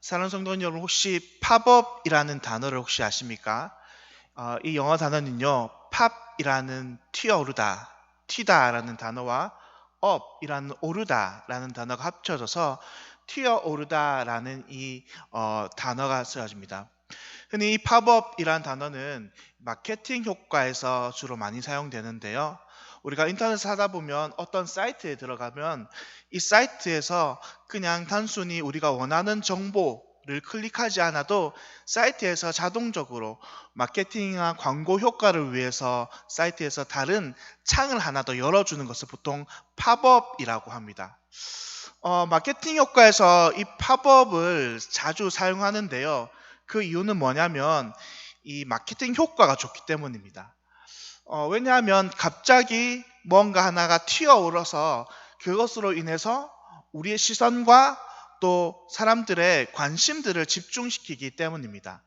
사랑하는 성도 여러분, 혹시 팝업이라는 단어를 혹시 아십니까? 이 영어 단어는요, 팝이라는 튀어오르다, 튀다라는 단어와 업이라는 오르다라는 단어가 합쳐져서 튀어오르다라는 이 단어가 쓰여집니다. 흔히 이 팝업이라는 단어는 마케팅 효과에서 주로 많이 사용되는데요. 우리가 인터넷을 하다 보면 어떤 사이트에 들어가면 이 사이트에서 그냥 단순히 우리가 원하는 정보를 클릭하지 않아도 사이트에서 자동적으로 마케팅이나 광고 효과를 위해서 사이트에서 다른 창을 하나 더 열어주는 것을 보통 팝업이라고 합니다. 마케팅 효과에서 이 팝업을 자주 사용하는데요. 그 이유는 뭐냐면 이 마케팅 효과가 좋기 때문입니다. 왜냐하면 갑자기 뭔가 하나가 튀어오르서 그것으로 인해서 우리의 시선과 또 사람들의 관심들을 집중시키기 때문입니다.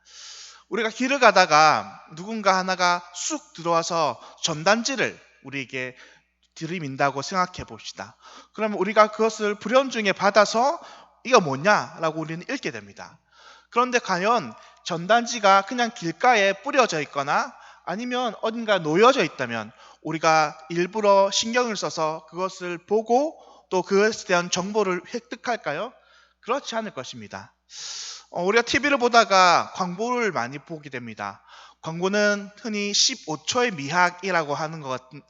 우리가 길을 가다가 누군가 하나가 쑥 들어와서 전단지를 우리에게 들이민다고 생각해 봅시다. 그러면 우리가 그것을 불현중에 받아서 이거 뭐냐라고 우리는 읽게 됩니다. 그런데 과연 전단지가 그냥 길가에 뿌려져 있거나 아니면 어딘가 놓여져 있다면 우리가 일부러 신경을 써서 그것을 보고 또 그것에 대한 정보를 획득할까요? 그렇지 않을 것입니다. 우리가 TV를 보다가 광고를 많이 보게 됩니다. 광고는 흔히 15초의 미학이라고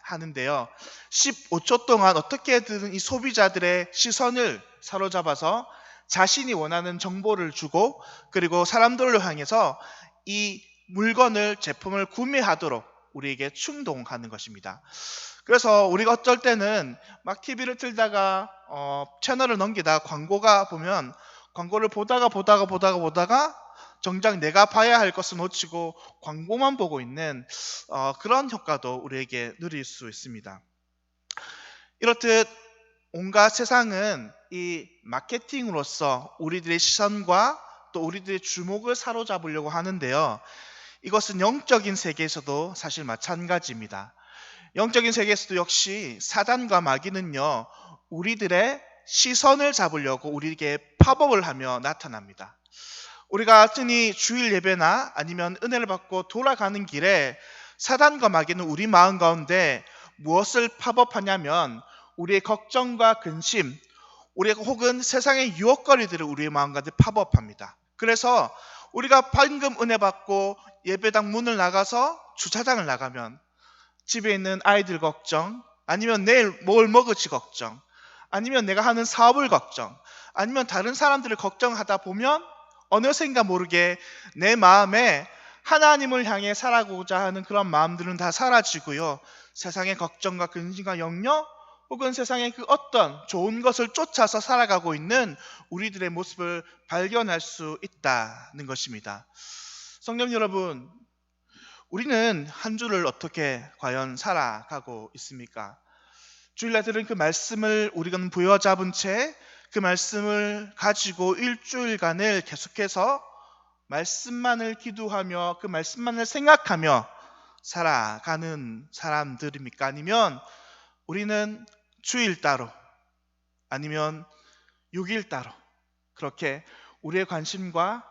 하는데요. 15초 동안 어떻게든 이 소비자들의 시선을 사로잡아서 자신이 원하는 정보를 주고 그리고 사람들로 향해서 이 물건을, 제품을 구매하도록 우리에게 충동하는 것입니다. 그래서 우리가 어쩔 때는 막 TV를 틀다가 채널을 넘기다 광고가 보면 광고를 보다가 정작 내가 봐야 할 것을 놓치고 광고만 보고 있는 그런 효과도 우리에게 누릴 수 있습니다. 이렇듯 온갖 세상은 이 마케팅으로서 우리들의 시선과 또 우리들의 주목을 사로잡으려고 하는데요. 이것은 영적인 세계에서도 사실 마찬가지입니다. 영적인 세계에서도 역시 사단과 마귀는요, 우리들의 시선을 잡으려고 우리에게 팝업을 하며 나타납니다. 우리가 흔히 주일 예배나 아니면 은혜를 받고 돌아가는 길에 사단과 마귀는 우리 마음 가운데 무엇을 팝업하냐면 우리의 걱정과 근심, 우리가 혹은 세상의 유혹거리들을 우리의 마음 가운데 팝업합니다. 그래서 우리가 방금 은혜 받고 예배당 문을 나가서 주차장을 나가면 집에 있는 아이들 걱정, 아니면 내일 뭘 먹을지 걱정, 아니면 내가 하는 사업을 걱정, 아니면 다른 사람들을 걱정하다 보면 어느샌가 모르게 내 마음에 하나님을 향해 살아가고자 하는 그런 마음들은 다 사라지고요. 세상의 걱정과 근심과 염려 혹은 세상의 그 어떤 좋은 것을 쫓아서 살아가고 있는 우리들의 모습을 발견할 수 있다는 것입니다. 성도 여러분, 우리는 한 주를 어떻게 과연 살아가고 있습니까? 주일날 들은 그 말씀을 우리가 부여잡은 채 그 말씀을 가지고 일주일간을 계속해서 말씀만을 기도하며 그 말씀만을 생각하며 살아가는 사람들입니까? 아니면 우리는 주일 따로 아니면 6일 따로 그렇게 우리의 관심과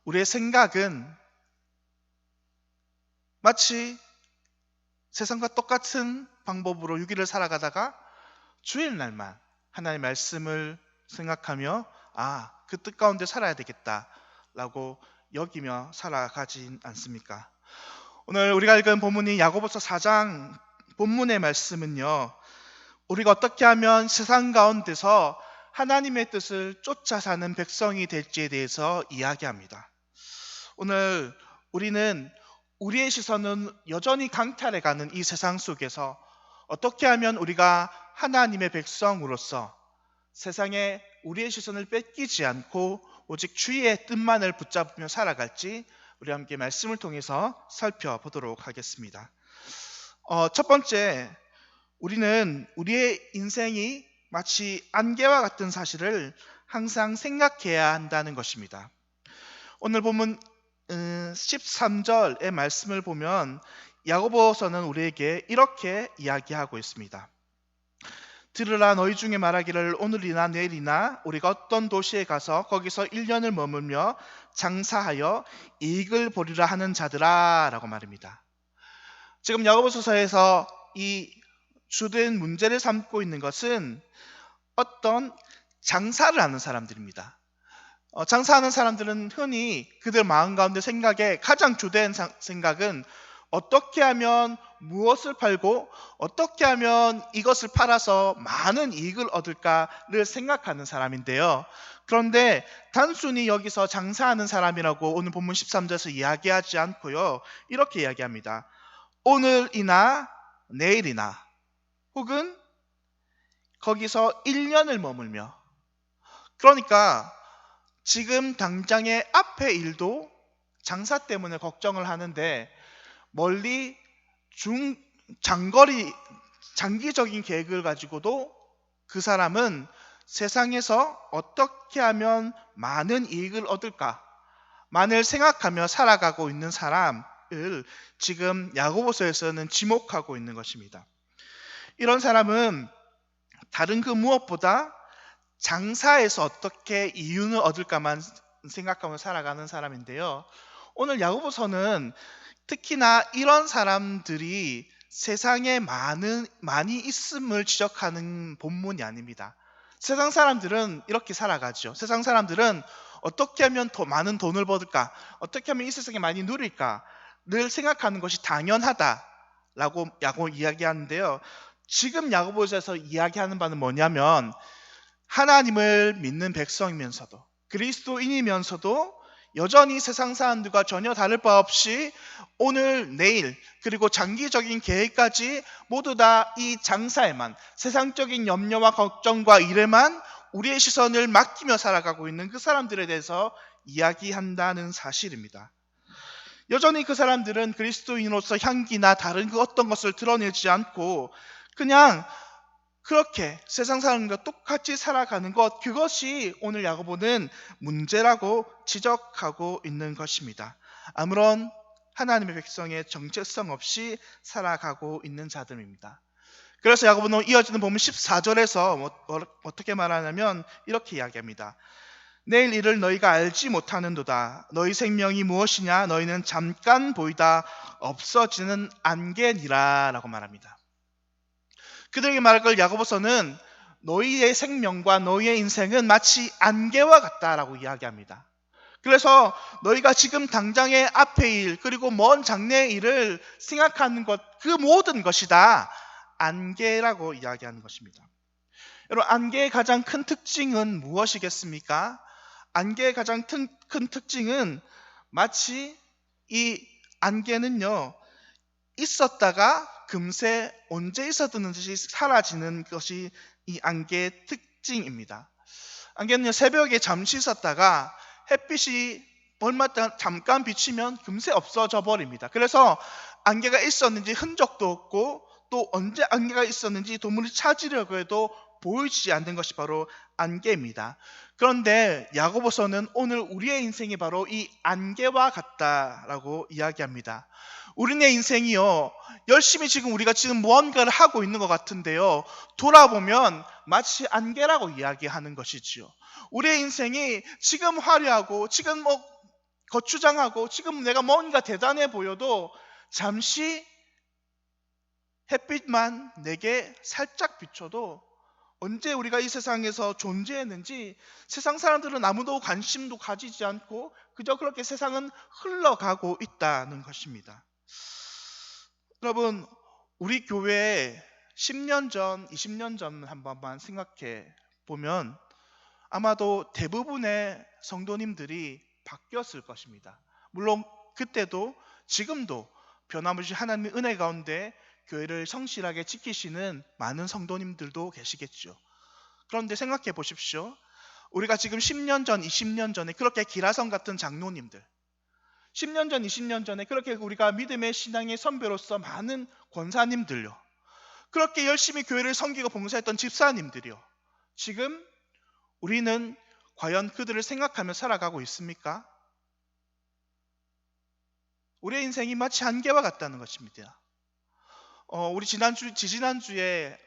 우리의 생각은 마치 세상과 똑같은 방법으로 6일을 살아가다가 주일날만 하나님의 말씀을 생각하며 그 뜻 가운데 살아야 되겠다라고 여기며 살아가진 않습니까? 오늘 우리가 읽은 본문이 야고보서 4장 본문의 말씀은요. 우리가 어떻게 하면 세상 가운데서 하나님의 뜻을 쫓아 사는 백성이 될지에 대해서 이야기합니다. 오늘 우리는 우리의 시선은 여전히 강탈해가는 이 세상 속에서 어떻게 하면 우리가 하나님의 백성으로서 세상에 우리의 시선을 뺏기지 않고 오직 주의 뜻만을 붙잡으며 살아갈지 우리 함께 말씀을 통해서 살펴보도록 하겠습니다. 첫 번째, 우리는 우리의 인생이 마치 안개와 같은 사실을 항상 생각해야 한다는 것입니다. 오늘 본문 13절의 말씀을 보면 야고보서는 우리에게 이렇게 이야기하고 있습니다. 들으라 너희 중에 말하기를 오늘이나 내일이나 우리가 어떤 도시에 가서 거기서 1년을 머물며 장사하여 이익을 보리라 하는 자들아 라고 말입니다. 지금 야고보서에서 이 주된 문제를 삼고 있는 것은 어떤 장사를 하는 사람들입니다. 장사하는 사람들은 흔히 그들 마음 가운데 생각에 가장 주된 생각은 어떻게 하면 무엇을 팔고 어떻게 하면 이것을 팔아서 많은 이익을 얻을까를 생각하는 사람인데요. 그런데 단순히 여기서 장사하는 사람이라고 오늘 본문 13절에서 이야기하지 않고요. 이렇게 이야기합니다. 오늘이나 내일이나 혹은 거기서 1년을 머물며, 그러니까 지금 당장의 앞의 일도 장사 때문에 걱정을 하는데 멀리 장기적인 계획을 가지고도 그 사람은 세상에서 어떻게 하면 많은 이익을 얻을까 만을 생각하며 살아가고 있는 사람을 지금 야고보서에서는 지목하고 있는 것입니다. 이런 사람은 다른 그 무엇보다 장사에서 어떻게 이윤을 얻을까만 생각하며 살아가는 사람인데요. 오늘 야고보서는 특히나 이런 사람들이 세상에 많이 있음을 지적하는 본문이 아닙니다. 세상 사람들은 이렇게 살아가죠. 세상 사람들은 어떻게 하면 더 많은 돈을 벌을까, 어떻게 하면 이 세상에 많이 누릴까 늘 생각하는 것이 당연하다라고 이야기하는데요. 지금 야고보서에서 이야기하는 바는 뭐냐면 하나님을 믿는 백성이면서도 그리스도인이면서도 여전히 세상 사람들과 전혀 다를 바 없이 오늘 내일 그리고 장기적인 계획까지 모두 다 이 장사에만, 세상적인 염려와 걱정과 일에만 우리의 시선을 맡기며 살아가고 있는 그 사람들에 대해서 이야기한다는 사실입니다. 여전히 그 사람들은 그리스도인으로서 향기나 다른 그 어떤 것을 드러내지 않고 그냥 그렇게 세상 사람과 똑같이 살아가는 것, 그것이 오늘 야고보는 문제라고 지적하고 있는 것입니다. 아무런 하나님의 백성의 정체성 없이 살아가고 있는 자들입니다. 그래서 야고보는 이어지는 본문 14절에서 어떻게 말하냐면 이렇게 이야기합니다. 내일 일을 너희가 알지 못하는도다. 너희 생명이 무엇이냐? 너희는 잠깐 보이다 없어지는 안개니라 라고 말합니다. 그들에게 말할 걸 야고보서는 너희의 생명과 너희의 인생은 마치 안개와 같다라고 이야기합니다. 그래서 너희가 지금 당장의 앞의 일 그리고 먼 장래의 일을 생각하는 것, 그 모든 것이 다 안개라고 이야기하는 것입니다. 여러분, 안개의 가장 큰 특징은 무엇이겠습니까? 안개의 가장 큰 특징은 마치 이 안개는요, 있었다가 금세 언제 있었든지 사라지는 것이 이 안개의 특징입니다. 안개는요, 새벽에 잠시 있었다가 햇빛이 얼마 동안 잠깐 비치면 금세 없어져 버립니다. 그래서 안개가 있었는지 흔적도 없고 또 언제 안개가 있었는지 도무지 찾으려고 해도 보이지 않는 것이 바로 안개입니다. 그런데 야고보서는 오늘 우리의 인생이 바로 이 안개와 같다라고 이야기합니다. 우리의 인생이요, 열심히 우리가 지금 무언가를 하고 있는 것 같은데요, 돌아보면 마치 안개라고 이야기하는 것이지요. 우리의 인생이 지금 화려하고 지금 거추장하고 지금 내가 뭔가 대단해 보여도 잠시 햇빛만 내게 살짝 비춰도 언제 우리가 이 세상에서 존재했는지 세상 사람들은 아무도 관심도 가지지 않고 그저 그렇게 세상은 흘러가고 있다는 것입니다. 여러분, 우리 교회에 10년 전, 20년 전 한 번만 생각해 보면 아마도 대부분의 성도님들이 바뀌었을 것입니다. 물론 그때도 지금도 변함없이 하나님의 은혜 가운데 교회를 성실하게 지키시는 많은 성도님들도 계시겠죠. 그런데 생각해 보십시오. 우리가 지금 10년 전, 20년 전에 그렇게 기라성 같은 장로님들, 10년 전, 20년 전에 그렇게 우리가 믿음의 신앙의 선배로서 많은 권사님들요, 그렇게 열심히 교회를 섬기고 봉사했던 집사님들이요, 지금 우리는 과연 그들을 생각하며 살아가고 있습니까? 우리의 인생이 마치 안개와 같다는 것입니다. 우리 지지난주에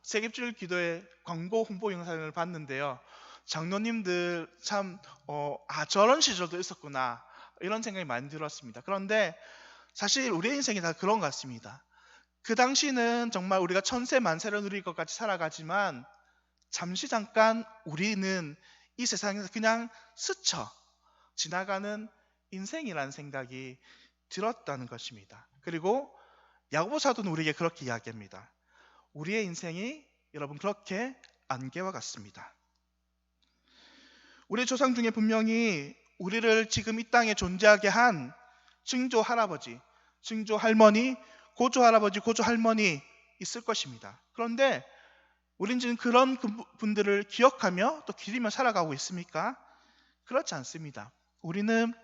세깁줄 기도의 광고 홍보 영상을 봤는데요. 장로님들 참 저런 시절도 있었구나 이런 생각이 많이 들었습니다. 그런데 사실 우리의 인생이 다 그런 것 같습니다. 그 당시는 정말 우리가 천세 만세를 누릴 것 같이 살아가지만 잠시 잠깐 우리는 이 세상에서 그냥 스쳐 지나가는 인생이라는 생각이 들었다는 것입니다. 그리고 야고보 사도는 우리에게 그렇게 이야기합니다. 우리의 인생이 여러분 그렇게 안개와 같습니다. 우리 조상 중에 분명히 우리를 지금 이 땅에 존재하게 한 증조 할아버지, 증조 할머니, 고조 할아버지, 고조 할머니 있을 것입니다. 그런데 우린 지금 그런 분들을 기억하며 또 기리며 살아가고 있습니까? 그렇지 않습니다. 우리는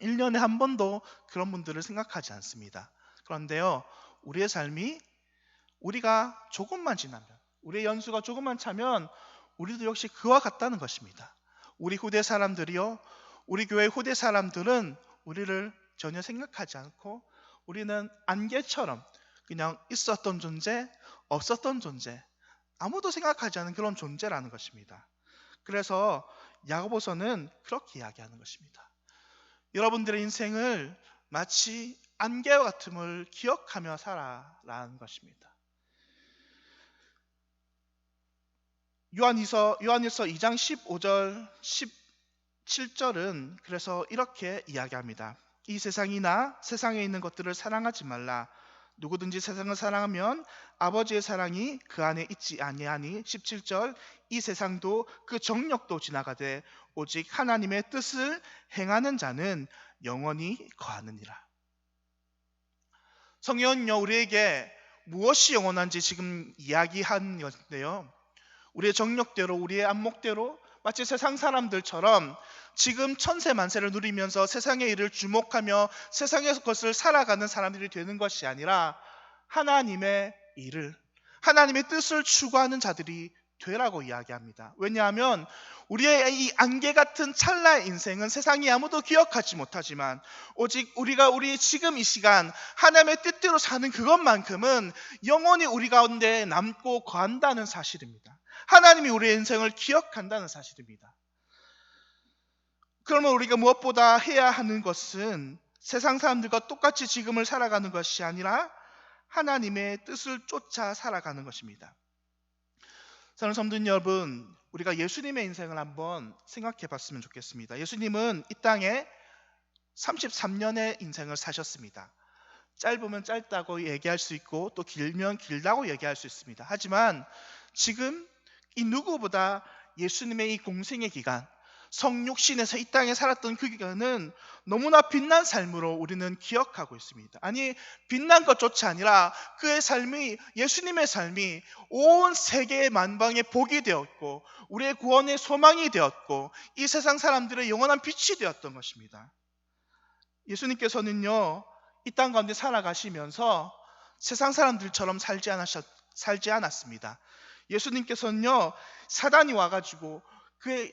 1년에 한 번도 그런 분들을 생각하지 않습니다. 그런데요, 우리의 삶이 우리가 조금만 지나면, 우리의 연수가 조금만 차면 우리도 역시 그와 같다는 것입니다. 우리 후대 사람들이요, 우리 교회 후대 사람들은 우리를 전혀 생각하지 않고 우리는 안개처럼 그냥 있었던 존재, 없었던 존재, 아무도 생각하지 않는 그런 존재라는 것입니다. 그래서 야고보서는 그렇게 이야기하는 것입니다. 여러분들의 인생을 마치 안개와 같음을 기억하며 살아라는 것입니다. 요한일서 2장 15절 17절은 그래서 이렇게 이야기합니다. 이 세상이나 세상에 있는 것들을 사랑하지 말라. 누구든지 세상을 사랑하면 아버지의 사랑이 그 안에 있지 아니하니. 17절 이 세상도 그 정욕도 지나가되 오직 하나님의 뜻을 행하는 자는 영원히 거하느니라. 성경은요 우리에게 무엇이 영원한지 지금 이야기한 건데요, 우리의 정욕대로 우리의 안목대로 마치 세상 사람들처럼 지금 천세 만세를 누리면서 세상의 일을 주목하며 세상의 것을 살아가는 사람들이 되는 것이 아니라 하나님의 일을, 하나님의 뜻을 추구하는 자들이 되라고 이야기합니다. 왜냐하면 우리의 이 안개 같은 찰나의 인생은 세상이 아무도 기억하지 못하지만 오직 우리가 우리 지금 이 시간 하나님의 뜻대로 사는 그것만큼은 영원히 우리 가운데 남고 거한다는 사실입니다. 하나님이 우리의 인생을 기억한다는 사실입니다. 그러면 우리가 무엇보다 해야 하는 것은 세상 사람들과 똑같이 지금을 살아가는 것이 아니라 하나님의 뜻을 쫓아 살아가는 것입니다. 사랑하는 성도 여러분, 우리가 예수님의 인생을 한번 생각해 봤으면 좋겠습니다. 예수님은 이 땅에 33년의 인생을 사셨습니다. 짧으면 짧다고 얘기할 수 있고 또 길면 길다고 얘기할 수 있습니다. 하지만 지금 이 누구보다 예수님의 이 공생의 기간, 성육신에서 이 땅에 살았던 그 기간은 너무나 빛난 삶으로 우리는 기억하고 있습니다. 아니, 빛난 것조차 아니라 그의 삶이, 예수님의 삶이 온 세계의 만방의 복이 되었고 우리의 구원의 소망이 되었고 이 세상 사람들의 영원한 빛이 되었던 것입니다. 예수님께서는요 이 땅 가운데 살아가시면서 세상 사람들처럼 살지 않았습니다. 예수님께서는요 사단이 와가지고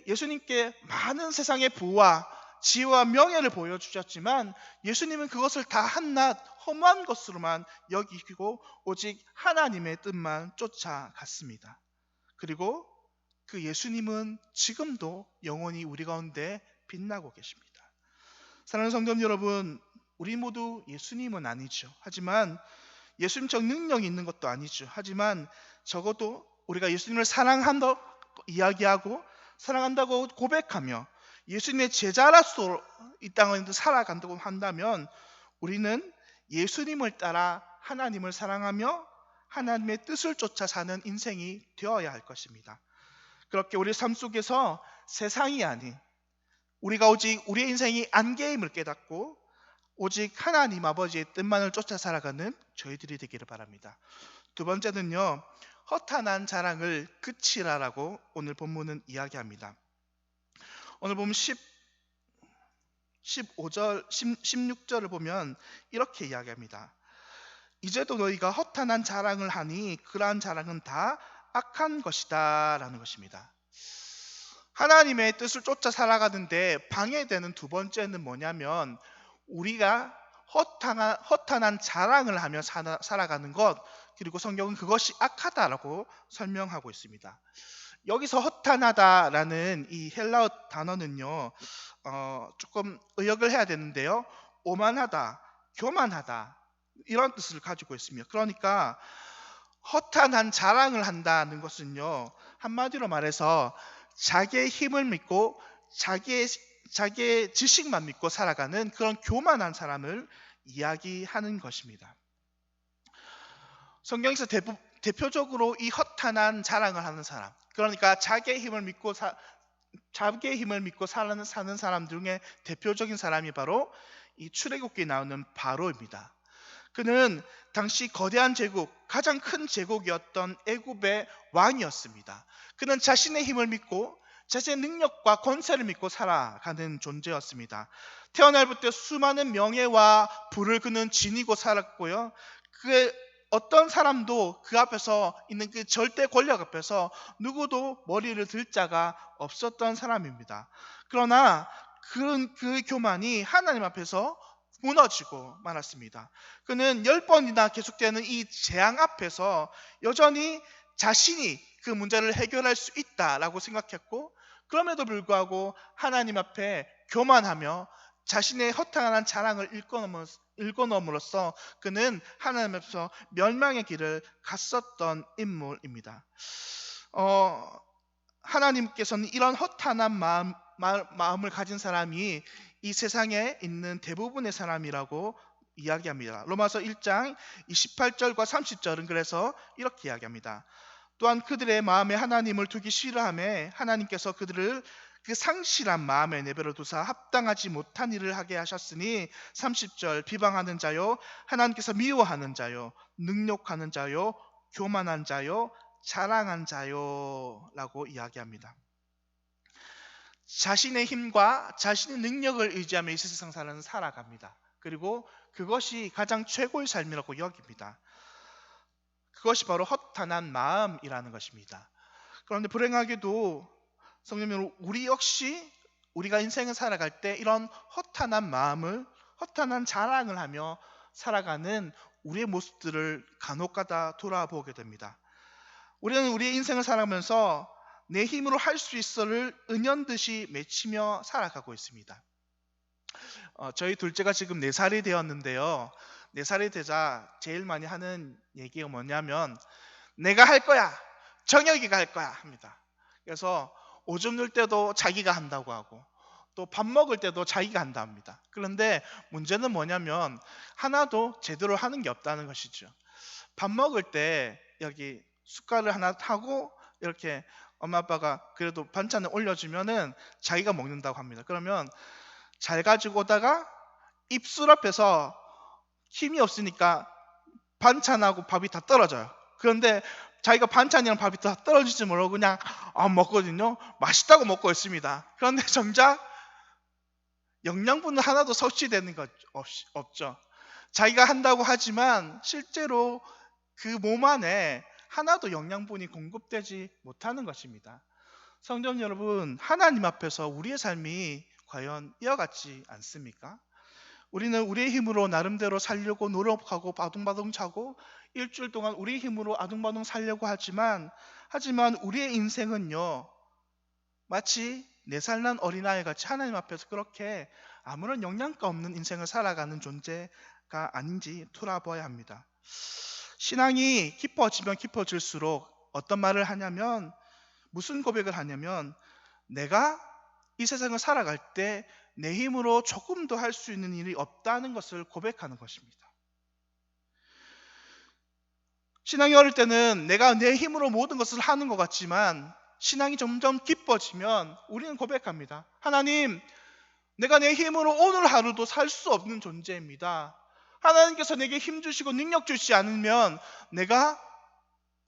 예수님께 많은 세상의 부와 지혜와 명예를 보여주셨지만 예수님은 그것을 다 한낱 허무한 것으로만 여기고 오직 하나님의 뜻만 쫓아갔습니다. 그리고 그 예수님은 지금도 영원히 우리 가운데 빛나고 계십니다. 사랑하는 성도 여러분, 우리 모두 예수님은 아니죠. 하지만 예수님처럼 능력이 있는 것도 아니죠. 하지만 적어도 우리가 예수님을 사랑한다고 이야기하고 사랑한다고 고백하며 예수님의 제자로서 이 땅을 살아간다고 한다면 우리는 예수님을 따라 하나님을 사랑하며 하나님의 뜻을 쫓아 사는 인생이 되어야 할 것입니다. 그렇게 우리 삶 속에서 세상이 아닌 우리가 오직 우리의 인생이 안개임을 깨닫고 오직 하나님 아버지의 뜻만을 쫓아 살아가는 저희들이 되기를 바랍니다. 두 번째는요, 허탄한 자랑을 그치라라고 오늘 본문은 이야기합니다. 오늘 보면 15절, 16절을 보면 이렇게 이야기합니다. 이제도 너희가 허탄한 자랑을 하니 그러한 자랑은 다 악한 것이다 라는 것입니다. 하나님의 뜻을 쫓아 살아가는데 방해되는 두 번째는 뭐냐면 우리가 허탄한 자랑을 하며 살아가는 것, 그리고 성경은 그것이 악하다라고 설명하고 있습니다. 여기서 허탄하다라는 이 헬라어 단어는요, 조금 의역을 해야 되는데요, 오만하다, 교만하다 이런 뜻을 가지고 있습니다. 그러니까 허탄한 자랑을 한다는 것은요, 한마디로 말해서 자기의 힘을 믿고 자기의 지식만 믿고 살아가는 그런 교만한 사람을 이야기하는 것입니다. 성경에서 대표적으로 이 허탄한 자랑을 하는 사람, 그러니까 자기의 힘을 믿고 사는 사람 중에 대표적인 사람이 바로 이 출애굽기에 나오는 바로입니다. 그는 당시 거대한 제국, 가장 큰 제국이었던 애굽의 왕이었습니다. 그는 자신의 힘을 믿고 자신의 능력과 권세를 믿고 살아가는 존재였습니다. 태어날부터 수많은 명예와 부를 그는 지니고 살았고요. 그 어떤 사람도 그 앞에서 있는 그 절대 권력 앞에서 누구도 머리를 들 자가 없었던 사람입니다. 그러나 그 교만이 하나님 앞에서 무너지고 말았습니다. 그는 10번이나 계속되는 이 재앙 앞에서 여전히 자신이 그 문제를 해결할 수 있다라고 생각했고, 그럼에도 불구하고 하나님 앞에 교만하며 자신의 허탄한 자랑을 일궈넣음으로써 그는 하나님 앞에서 멸망의 길을 갔었던 인물입니다. 하나님께서는 이런 허탄한 마음을 가진 사람이 이 세상에 있는 대부분의 사람이라고 이야기합니다. 로마서 1장 28절과 30절은 그래서 이렇게 이야기합니다. 또한 그들의 마음에 하나님을 두기 싫어하며 하나님께서 그들을 그 상실한 마음에 내버려 두사 합당하지 못한 일을 하게 하셨으니 30절 비방하는 자요, 하나님께서 미워하는 자요, 능욕하는 자요, 교만한 자요, 자랑한 자요 라고 이야기합니다. 자신의 힘과 자신의 능력을 의지하며 이 세상 사람은 살아갑니다. 그리고 그것이 가장 최고의 삶이라고 여깁니다. 그것이 바로 허탄한 마음이라는 것입니다. 그런데 불행하게도 성령님, 우리 역시 우리가 인생을 살아갈 때 이런 허탄한 마음을, 허탄한 자랑을 하며 살아가는 우리의 모습들을 간혹가다 돌아보게 됩니다. 우리는 우리의 인생을 살아가면서 내 힘으로 할 수 있어를 은연듯이 맺히며 살아가고 있습니다. 저희 둘째가 지금 4살이 되었는데요. 4살이 되자 제일 많이 하는 얘기가 뭐냐면 내가 할 거야, 정혁이가 할 거야 합니다. 그래서 오줌 눌 때도 자기가 한다고 하고 또 밥 먹을 때도 자기가 한다 합니다. 그런데 문제는 뭐냐면 하나도 제대로 하는 게 없다는 것이죠. 밥 먹을 때 여기 숟갈을 하나 타고 이렇게 엄마 아빠가 그래도 반찬을 올려주면은 자기가 먹는다고 합니다. 그러면 잘 가지고 오다가 입술 앞에서 힘이 없으니까 반찬하고 밥이 다 떨어져요. 그런데 자기가 반찬이랑 밥이 다 떨어지지 모르고 그냥 안 먹거든요. 맛있다고 먹고 있습니다. 그런데 정작 영양분은 하나도 섭취되는 것 없죠. 자기가 한다고 하지만 실제로 그 몸 안에 하나도 영양분이 공급되지 못하는 것입니다. 성도 여러분, 하나님 앞에서 우리의 삶이 과연 이와 같지 않습니까? 우리는 우리의 힘으로 나름대로 살려고 노력하고 바둥바둥 차고 일주일 동안 우리의 힘으로 아둥바둥 살려고 하지만 우리의 인생은요, 마치 4살 난 어린아이 같이 하나님 앞에서 그렇게 아무런 영양가 없는 인생을 살아가는 존재가 아닌지 돌아봐야 합니다. 신앙이 깊어지면 깊어질수록 어떤 말을 하냐면, 무슨 고백을 하냐면, 내가 이 세상을 살아갈 때 내 힘으로 조금도 할 수 있는 일이 없다는 것을 고백하는 것입니다. 신앙이 어릴 때는 내가 내 힘으로 모든 것을 하는 것 같지만 신앙이 점점 깊어지면 우리는 고백합니다. 하나님, 내가 내 힘으로 오늘 하루도 살 수 없는 존재입니다. 하나님께서 내게 힘 주시고 능력 주시지 않으면 내가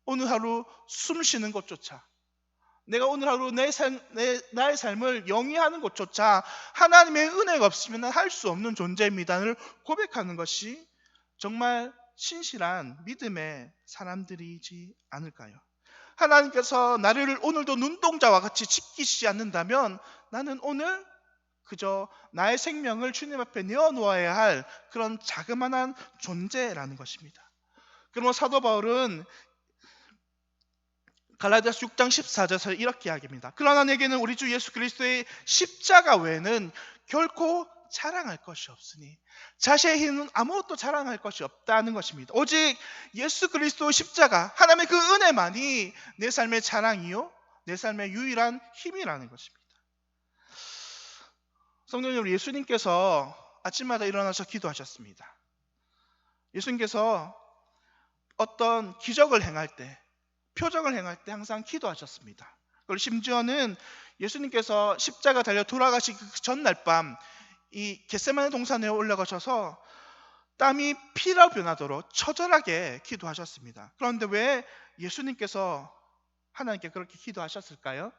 오늘 하루 숨 쉬는 것조차, 내가 오늘 하루 나의 삶을 영위하는 것조차 하나님의 은혜가 없으면 할 수 없는 존재입니다를 고백하는 것이 정말 신실한 믿음의 사람들이지 않을까요? 하나님께서 나를 오늘도 눈동자와 같이 지키시지 않는다면 나는 오늘 그저 나의 생명을 주님 앞에 내어놓아야 할 그런 자그마한 존재라는 것입니다. 그러면 사도 바울은 갈라디아서 6장 14절에서 이렇게 이야기합니다. 그러나 내게는 우리 주 예수 그리스도의 십자가 외에는 결코 자랑할 것이 없으니, 자신의 힘은 아무것도 자랑할 것이 없다는 것입니다. 오직 예수 그리스도의 십자가, 하나님의 그 은혜만이 내 삶의 자랑이요 내 삶의 유일한 힘이라는 것입니다. 성도 여러분, 예수님께서 아침마다 일어나서 기도하셨습니다. 예수님께서 어떤 기적을 행할 때, 표적을 행할 때 항상 기도하셨습니다. 그리고 심지어는 예수님께서 십자가 달려 돌아가시기 전날 밤 이 겟세마네 동산에 올라가셔서 땀이 피로 변하도록 처절하게 기도하셨습니다. 그런데 왜 예수님께서 하나님께 그렇게 기도하셨을까요?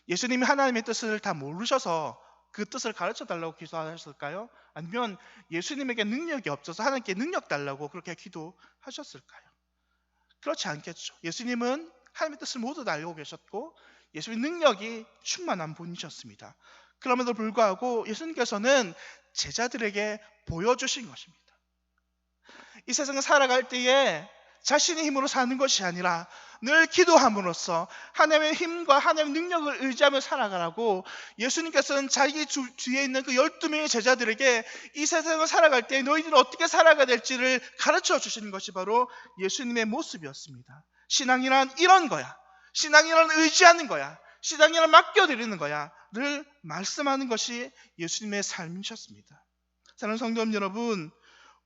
예수님이 하나님의 뜻을 다 모르셔서 그 뜻을 가르쳐 달라고 기도하셨을까요? 아니면 예수님에게 능력이 없어서 하나님께 능력 달라고 그렇게 기도하셨을까요? 그렇지 않겠죠. 예수님은 하나님의 뜻을 모두 다 알고 계셨고 예수님의 능력이 충만한 분이셨습니다. 그럼에도 불구하고 예수님께서는 제자들에게 보여주신 것입니다. 이 세상을 살아갈 때에 자신의 힘으로 사는 것이 아니라 늘 기도함으로써 하나님의 힘과 하나님의 능력을 의지하며 살아가라고 예수님께서는 자기 뒤에 있는 그 12명의 제자들에게 이 세상을 살아갈 때 너희들은 어떻게 살아가야 될지를 가르쳐 주시는 것이 바로 예수님의 모습이었습니다. 신앙이란 이런 거야. 신앙이란 의지하는 거야. 신앙이란 맡겨드리는 거야. 를 말씀하는 것이 예수님의 삶이셨습니다. 사랑하는 성도 여러분,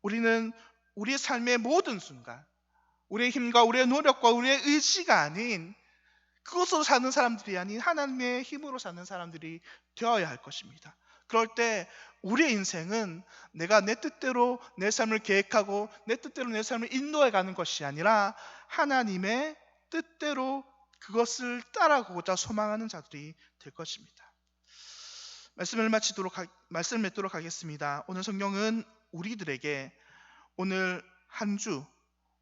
우리는 우리의 삶의 모든 순간 우리의 힘과 우리의 노력과 우리의 의지가 아닌 그것으로 사는 사람들이 아닌 하나님의 힘으로 사는 사람들이 되어야 할 것입니다. 그럴 때 우리의 인생은 내가 내 뜻대로 내 삶을 계획하고 내 뜻대로 내 삶을 인도해 가는 것이 아니라 하나님의 뜻대로 그것을 따라가고자 소망하는 자들이 될 것입니다. 말씀을 맺도록 하겠습니다. 오늘 성경은 우리들에게 오늘 한 주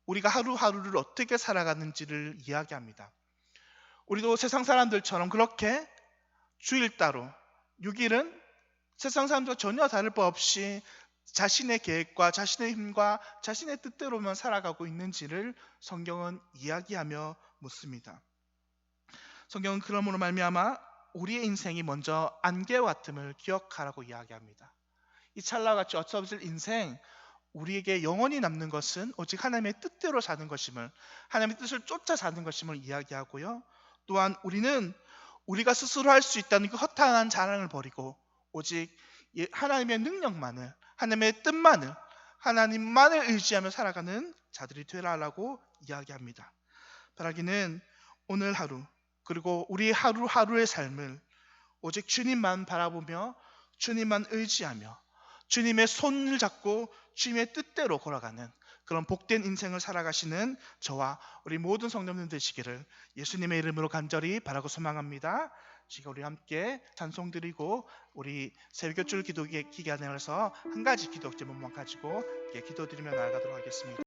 우리가 하루하루를 어떻게 살아가는지를 이야기합니다. 우리도 세상 사람들처럼 그렇게 주일 따로 6일은 세상 사람들과 전혀 다를 바 없이 자신의 계획과 자신의 힘과 자신의 뜻대로만 살아가고 있는지를 성경은 이야기하며 묻습니다. 성경은 그러므로 말미암아 우리의 인생이 먼저 안개와 같음을 기억하라고 이야기합니다. 이 찰나같이 어쩌없을 인생, 우리에게 영원히 남는 것은 오직 하나님의 뜻대로 사는 것임을, 하나님의 뜻을 쫓아 사는 것임을 이야기하고요. 또한 우리는 우리가 스스로 할 수 있다는 그 허탄한 자랑을 버리고 오직 하나님의 능력만을, 하나님의 뜻만을, 하나님만을 의지하며 살아가는 자들이 되라라고 이야기합니다. 바라기는 오늘 하루 그리고 우리 하루하루의 삶을 오직 주님만 바라보며 주님만 의지하며 주님의 손을 잡고 주님의 뜻대로 걸어가는 그런 복된 인생을 살아가시는 저와 우리 모든 성도님들 되시기를 예수님의 이름으로 간절히 바라고 소망합니다. 지금 우리 함께 찬송 드리고 우리 새벽줄 기도 기간에 서 한 가지 기도 제목만 가지고 기도드리며 나아가도록 하겠습니다.